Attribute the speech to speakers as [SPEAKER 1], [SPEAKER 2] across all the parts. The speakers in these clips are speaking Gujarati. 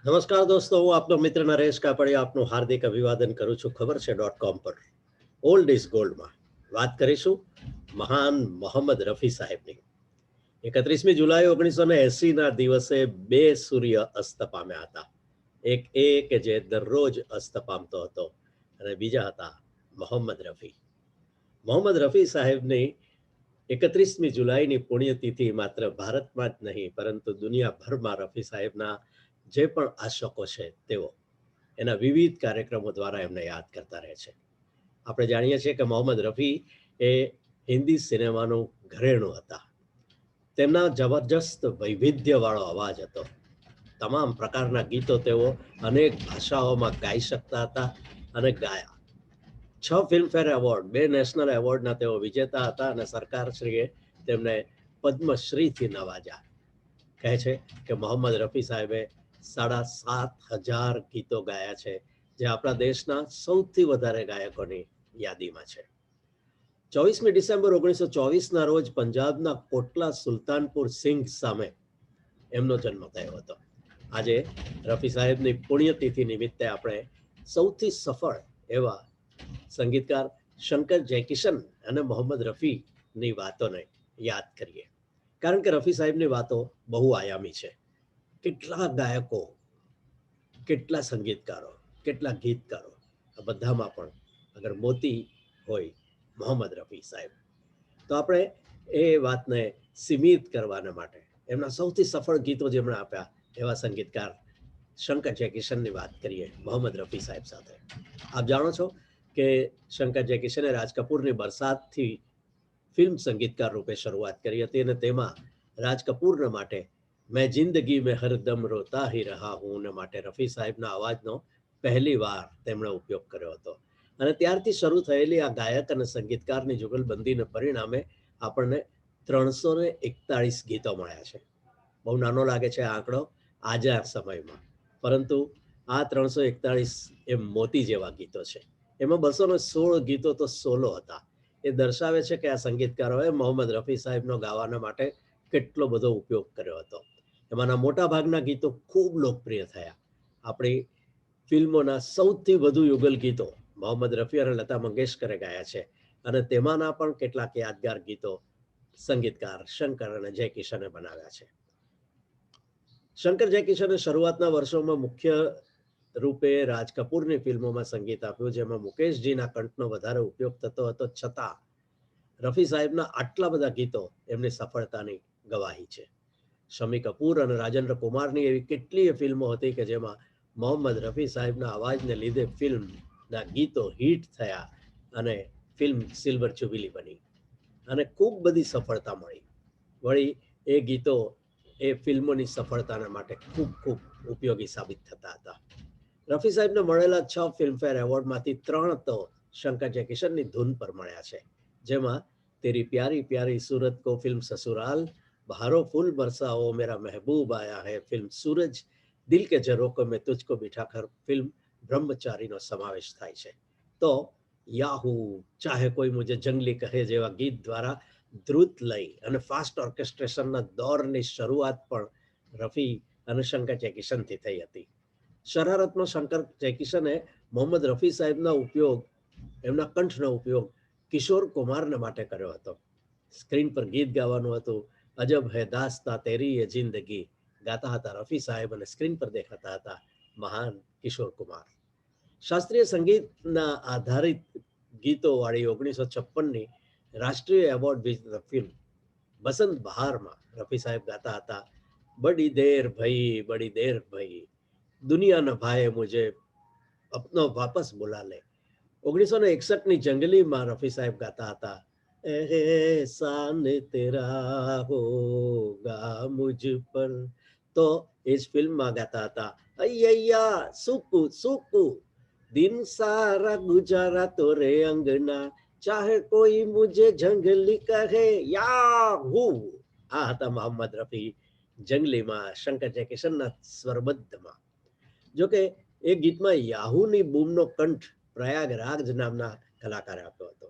[SPEAKER 1] નમસ્કાર દોસ્તો, હું આપનો મિત્ર નરેશ કાપડિયા આપનું હાર્દિક અભિવાદન કરું છું. ખબર છે .com પર ઓલ્ડ ઇઝ ગોલ્ડમાં વાત કરીશું મહાન મોહમ્મદ રફી સાહેબની. 31મી જુલાઈ 1980 ના દિવસે બે સૂર્ય અસ્ત પામ્યા હતા. એક એ કે જે દરરોજ અસ્ત પામતો હતો અને બીજા હતા મોહમ્મદ રફી. મોહમ્મદ રફી સાહેબની 31મી જુલાઈની પુણ્યતિથિ માત્ર ભારતમાં જ નહીં પરંતુ દુનિયાભરમાં રફી સાહેબના જે પણ આશકો છે તેઓ એના વિવિધ કાર્યક્રમો દ્વારા એમને યાદ કરતા રહે છે. આપણે જાણીએ છીએ કે મોહમ્મદ રફી એ હિન્દી સિનેમાનું ઘરેણું હતા. તેમના જબરજસ્ત વૈવિધ્યવાળો અવાજ હતો. તમામ પ્રકારના ગીતો તેઓ અનેક ભાષાઓમાં ગાઈ શકતા હતા અને ગાયા. 6 ફિલ્મફેર એવોર્ડ, 2 નેશનલ એવોર્ડના તેઓ વિજેતા હતા અને સરકારશ્રીએ તેમને પદ્મશ્રીથી નવાજ્યા. કહે છે કે મોહમ્મદ રફી સાહેબે 7,500 ગીતો ગાયા છે, જે આપણા દેશના સૌથી વધારે ગાયકોની યાદીમાં છે. 24મી ડિસેમ્બર 1924ના રોજ પંજાબના કોટલા સુલતાનપુર સિંઘ સામે એમનો જન્મ થયો હતો. આજે રફી સાહેબની પુણ્યતિથિ નિમિત્તે આપણે સૌથી સફળ એવા સંગીતકાર શંકર જયકિશન અને મોહમ્મદ રફીની વાતોને યાદ કરીએ. કારણ કે રફી સાહેબની વાતો બહુ આયામી છે. કેટલા ગાયકો, કેટલા સંગીતકારો, કેટલા ગીતકારો, આ બધામાં પણ અગર મોતી હોય મોહમ્મદ રફી સાહેબ, તો આપણે એ વાતને સીમિત કરવાના માટે એમના સૌથી સફળ ગીતો જેમણે આપ્યા એવા સંગીતકાર શંકર જયકિશનની વાત કરીએ મોહમ્મદ રફી સાહેબ સાથે. આપ જાણો છો કે શંકર જયકિશને રાજ કપૂરની બરસાતથી ફિલ્મ સંગીતકાર રૂપે શરૂઆત કરી હતી અને તેમાં રાજ કપૂરના માટે મેં જિંદગી મેં હરદમ રોતા હી રહા હું માટે રફી સાહેબના અવાજનો પહેલી વાર તેમણે ઉપયોગ કર્યો હતો. અને ત્યારથી શરૂ થયેલી આ ગાયક અને સંગીતકારની જુગલબંધીને પરિણામે આપણને 341 ગીતો મળ્યા છે. બહુ નાનો લાગે છે આ આંકડો આજના સમયમાં, પરંતુ આ 341 એ મોતી જેવા ગીતો છે. એમાં 216 ગીતો તો સોલો હતા. એ દર્શાવે છે કે આ સંગીતકારોએ મોહમ્મદ રફી સાહેબનો ગાવાના માટે કેટલો બધો ઉપયોગ કર્યો હતો. એમાંના મોટા ભાગના ગીતો ખૂબ લોકપ્રિય થયા. આપણી ફિલ્મોના સૌથી વધુ યુગલ ગીતો મોહમ્મદ રફી અને લતા મંગેશકરે ગાયા છે અને તેમાંના પણ કેટલાક યાદગાર ગીતો સંગીતકાર શંકર અને જયકિશને બનાવ્યા છે. શંકર જયકિશને શરૂઆતના વર્ષોમાં મુખ્ય રૂપે રાજ કપૂરની ફિલ્મોમાં સંગીત આપ્યું, જેમાં મુકેશજીના કંઠનો વધારે ઉપયોગ થતો હતો. છતાં રફી સાહેબના આટલા બધા ગીતો એમની સફળતાની ગવાહી છે. શમી કપૂર અને રાજેન્દ્ર કુમારની એવી કેટલીય ફિલ્મો હતી કે જેમાં મોહમ્મદ રફી સાહેબના અવાજને લીધે ફિલ્મના ગીતો હિટ થયા અને ફિલ્મ સિલ્વર જુબિલી બની અને ખૂબ બધી સફળતા મળી. વળી એ ગીતો એ ફિલ્મોની સફળતાના માટે ખૂબ ખૂબ ઉપયોગી સાબિત થતા હતા. રફી સાહેબને મળેલા 6 ફિલ્મફેર એવોર્ડમાંથી 3 તો શંકર જયકિશનની ધૂન પર મળ્યા છે, જેમાં તેરી પ્યારી પ્યારી सूरत को फिल्म ससुराल, बहारो फूल बरसाओ मेरा महबूब आया है फिल्म सूरज, दिल के झरोकों में तुझको बिठाकर फिल्म બ્રહ્મચારીનો સમાવેશ થાય છે. તો યાહુ, ચાહે કોઈ મુજે જંગલી કહે જેવા ગીત દ્વારા દ્રુત લઈ અને ફાસ્ટ ઓર્કેસ્ટ્રેશનના દોરની શરૂઆત પણ રફી અને શંકર જયકિશનથી થઈ હતી. શરારતમાં શંકર જયકિશને મોહમ્મદ રફી સાહેબના ઉપયોગ, એમના કંઠનો ઉપયોગ કિશોર કુમારને માટે કર્યો હતો. સ્ક્રીન પર ગીત ગાવાનું હતું. અજબ હૈ દાસ્તા તેરી એ જિંદગી ગાતા હતા રફી સાહેબ અને સ્ક્રીન પર દેખાતા હતા મહાન કિશોર કુમાર. શાસ્ત્રીય સંગીતના આધારિત ગીતો વાળી 1956ની રાષ્ટ્રીય એવોર્ડ વિજેતા ફિલ્મ બસંત બહારમાં રફી સાહેબ ગાતા હતા બડી દેર ભઈ, દુનિયા ન ભાએ મુજે અપનો વાપસ બુલા લે. 1961ની જંગલીમાં રફી સાહેબ ગાતા હતા એહસાન તેરા હોગા મુझ પર. તો એ જ ફિલ્મમાં ગાતા હતા અય્યા સુકુ સુકુ, દિન સારા ગુજારા તોરે અંગના, ચાહે કોઈ મુझे જંગલી કહે યાહુ. આ હતા મોહમ્મદ રફી જંગલીમાં શંકર જયકિશનના સ્વરબદ્ધમાં. જોકે એ ગીતમાં યાહુની બૂમનો કંઠ પ્રયાગરાજ નામના કલાકારે આપ્યો હતો.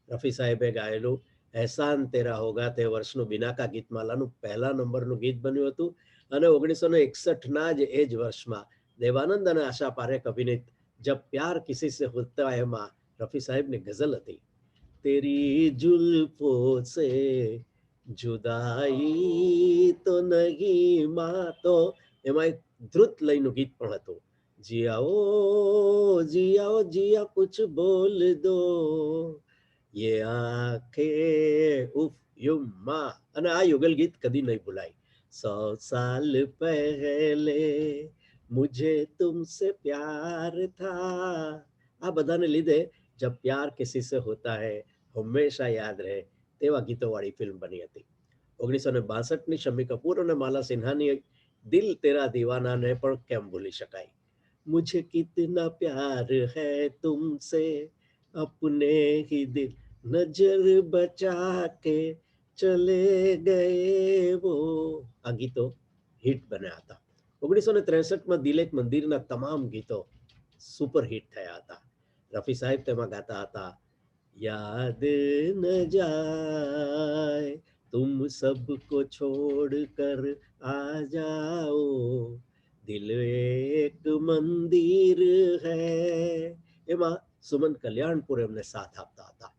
[SPEAKER 1] રફી સાહેબે ગાયેલું એહસાન તેરા હોગા તે વર્ષનું બિનાકા ગીતમાલાનું પહેલા નંબરનું ગીત બન્યું હતું અને 1961ના જ એ જ વર્ષમાં દેવાનંદ અને આશા પારેખ અભિનીત જબ પ્યાર કિસી સે હોતા હૈ માં રફી સાહેબની ગઝલ હતી. તેરી જુલ્ફો સે જુદાઈ તો નહીં માં, તો એમાં એક ધ્રુત લયનું ગીત પણ હતું. जियाओ जियाओ जिया कुछ बोल दो ये आंखे उफ युम्मा, અને આ યુગલ ગીત કદી નહીં ભૂલાય. 100 साल पहले मुझे तुमसे प्यार था, આ બધાને લીધે જબ પ્યાર કિસી સે હોતા હૈ હંમેશા યાદ રહે તેવા ગીતો વાળી ફિલ્મ બની હતી. 1962ની શમ્મી કપૂર અને માલા સિન્હાની દિલ તેરા દીવાનાને પણ કેમ ભૂલી શકાય. मुझे कितना प्यार है तुमसे अपने ही दिल नजर बचा के चले गए वो, આ ગીતો હિટ બન્યા હતા. 1963માં દિલ એક મંદિરના તમામ ગીતો સુપર હિટ થયા હતા. રફી સાહેબ તેમાં ગાતા હતા, યાદ ન જાય तुम सबको छोड़ कर आ जाओ દિલ એક મંદિર હૈ, એમાં સુમન કલ્યાણપુર એમને સાથ આપતા હતા.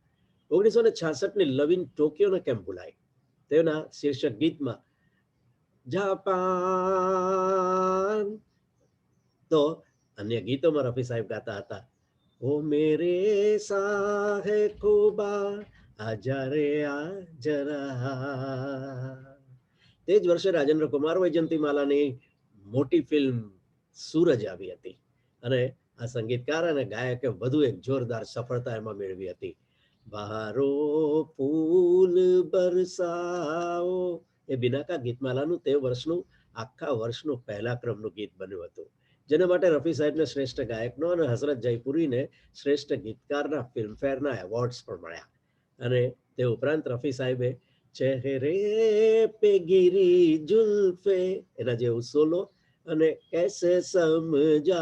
[SPEAKER 1] 1966ની લવ ઇન ટોક્યોને કેમ ભૂલાય, તેના શીર્ષક ગીતમાં જાપાન, તો અન્ય ગીતોમાં રફી સાહેબ ગાતા હતા, ઓ મેરે સાહે ખુબા આજા રે આ જરા. તે જ વર્ષે રાજેન્દ્ર કુમાર વૈજયંતીમાલાની મોટી ફિલ્મ સૂરજ આવી હતી અને આ સંગીતકાર અને ગાયકે વધુ એક જોરદાર સફળતા એમાં મેળવી હતી. બહારો ફૂલ બરસાઓ એ બિનાકા ગીતમાલાનું તે વર્ષનું આખા વર્ષનું પહેલા ક્રમનું ગીત બન્યું હતું, જેના માટે રફી સાહેબને શ્રેષ્ઠ ગાયકનો અને હસરત જયપુરીને શ્રેષ્ઠ ગીતકારના ફિલ્મફેરના એવોર્ડ્સ પણ મળ્યા. અને તે ઉપરાંત રફી સાહેબે ચહેરે પે ગિરી જુલ્ફે એના જેવું સોલો અને कैसे समझाऊं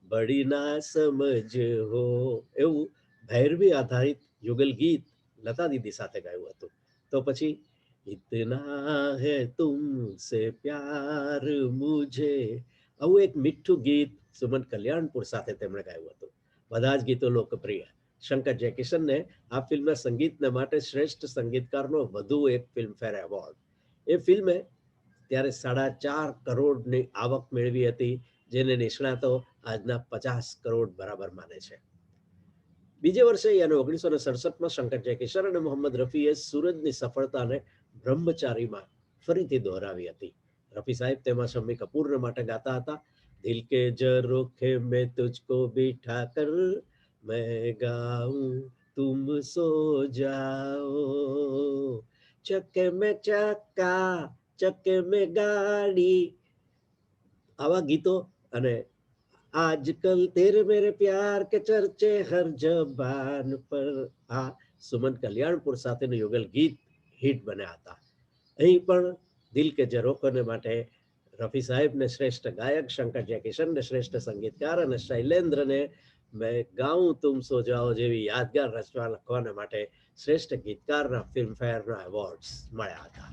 [SPEAKER 1] बड़ी ना समझ हो એવું ભૈરવી આધારિત યુગલ ગીત લતા દીદી સાથે ગાયું હતું. તો પછી ઇતના હે તુમસે પ્યાર મુझे, આવું એક મીઠું ગીત સુમન કલ્યાણપુર સાથે તેમણે ગાયું હતું. બધા જ ગીતો લોકપ્રિય. શંકર જયકિશનને આ ફિલ્મના સંગીતને માટે શ્રેષ્ઠ સંગીતકારનો વધુ એક ફિલ્મફેર એવોર્ડ. એ ફિલ્મે ત્યારે 4.5 કરોડની આવક મેળવી હતી, જેને નિષ્ણાતો આજના 50 કરોડ બરાબર માને છે. બીજે વર્ષે યાની 1967માં શંકર જયકિશન અને મોહમ્મદ રફીએ સૂરજની સફળતાને બ્રહ્મચારીમાં ફરીથી દોહરાવી હતી. રફી સાહેબ તેમાં શમ્મી કપૂરને માટે ગાતા હતા, દિલ કે ઝરોખે મેં તુજકો બિઠા કર मैं गाऊं तुम सो जाओ चक्के में चक्का चक्के में गाड़ी, આવા ગીતો અને આજકલ તેરે મેરે પ્યાર કે ચર્ચે હર જબાન પર, આ સુમન કલ્યાણપુર સાથેનું યુગલ ગીત હિટ બન્યા હતા. અહીં પણ દિલ કે ઝરોખોને માટે રફી સાહેબને શ્રેષ્ઠ ગાયક, શંકર જયકિશનને શ્રેષ્ઠ સંગીતકાર અને શૈલેન્દ્રને મેં ગાઉં તુમ સો જાઓ જેવી યાદગાર રચના લખવાના માટે શ્રેષ્ઠ ગીતકારના ફિલ્મફેરના એવોર્ડ્સ મળ્યા હતા.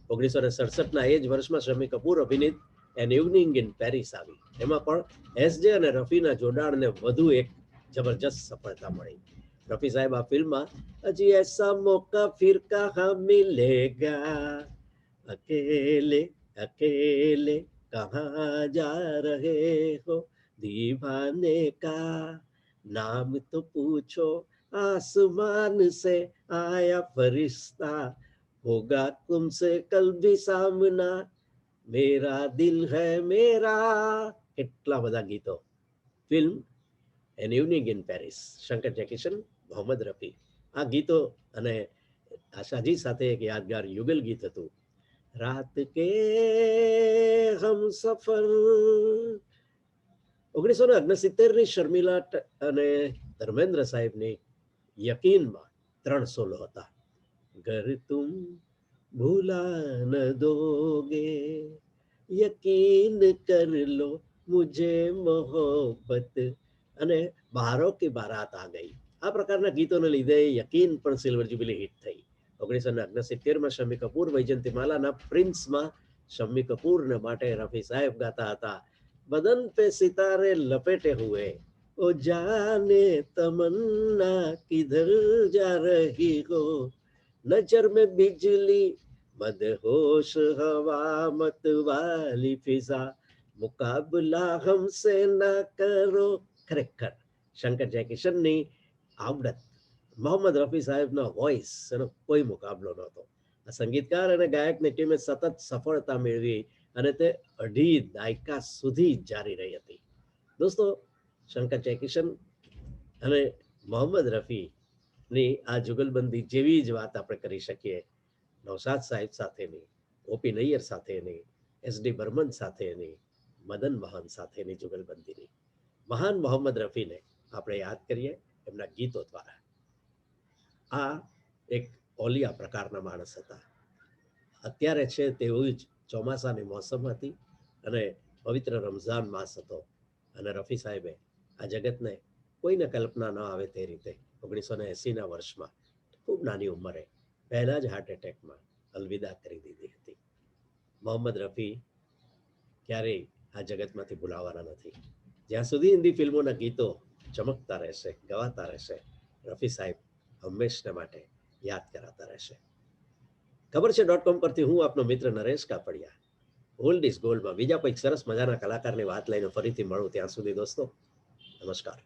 [SPEAKER 1] 1967ના એ જ વર્ષમાં શમ્મી કપૂર અભિનીત એન ઇવનિંગ ઇન પેરિસ આવી. એમાં પણ એસજે અને રફીના જોડાણને વધુ એક જબરજસ્ત સફળતા મળી. રફી સાહેબ આ ફિલ્મમાં અજી એસા મોકા ફિર કહા મિલેગા અકેલે અકેલે કહા જા રહે હો दीवाने का नाम तो पूछो आसमान से आया फरिश्ता होगा तुमसे कल भी सामना मेरा दिल है मेरा, કેટલા બધા ગીતો. Film an evening in Paris, Shankar Jaikishan, Mohammed Rafi. આ ગીતો અને આશાજી સાથે એક યાદગાર યુગલ ગીત હતું, રાત કે હમ સફર. 1969ની શર્મિલા અને ધર્મેન્દ્ર સાહેબની યકીનમાં 3 સોલો હતા. ઘર તુમ ભૂલા ન દોગે યકીન કર લો મુझे મોહબ્બત અને બહારો કી બારાત આ ગઈ. આ પ્રકારના ગીતોને લીધે યકીન પણ સિલ્વર જ્યુબિલી હિટ થઈ. 1969માં શમ્મી કપૂર વૈજયંતીમાલાના પ્રિન્સમાં શમ્મી કપૂરને માટે રફી સાહેબ ગાતા હતા, બદન પે સિતારે લપેટે હુએ, ओ जाने तमन्ना किधर जा रही हो, नजर में बिजली मदहोश हवा मत वाली फिजा, मुकाबला हमसे ना કરો. ખરેખર શંકર જયકિશનની આવડત, મોહમ્મદ રફી સાહેબનો વોઇસ, એનો કોઈ મુકાબલો નહોતો. આ સંગીતકાર અને ગાયકની ટીમે સતત સફળતા મેળવી અને તે 2.5 દાયકા સુધી જારી રહી હતી. દોસ્તો, શંકર જયકિશન અને મોહમ્મદ રફીની આ જુગલબંધી જેવી જ વાત આપણે કરી શકીએ નૌશાદ સાહેબ સાથેની, ઓપી નૈયર સાથેની, એસડી બર્મન સાથેની, મદન મોહન સાથેની જુગલબંધીની. મહાન મોહમ્મદ રફીને આપણે યાદ કરીએ એમના ગીતો દ્વારા. આ એક ઓલિયા પ્રકારના માણસ હતા. અત્યારે છે તેવું જ ચોમાસાની મોસમ હતી અને પવિત્ર રમઝાન માસ હતો, અને રફી સાહેબે આ જગતને કોઈને કલ્પના ન આવે તે રીતે 1980ના વર્ષમાં ખૂબ નાની ઉંમરે પહેલા જ હાર્ટ એટેકમાં અલવિદા કરી દીધી હતી. મોહમ્મદ રફી ક્યારેય આ જગતમાંથી ભૂલાવાના નથી. જ્યાં સુધી હિન્દી ફિલ્મોના ગીતો ચમકતા રહેશે, ગવાતા રહેશે, રફી સાહેબ હંમેશના માટે યાદ કરાતા રહેશે. ખબર છે .com પરથી હું આપનો મિત્ર નરેશ કાપડિયા ઓલ્ડ ઇઝ ગોલ્ડમાં બીજા કોઈક સરસ મજાના કલાકારની વાત લઈને ફરીથી મળું. ત્યાં સુધી દોસ્તો, નમસ્કાર.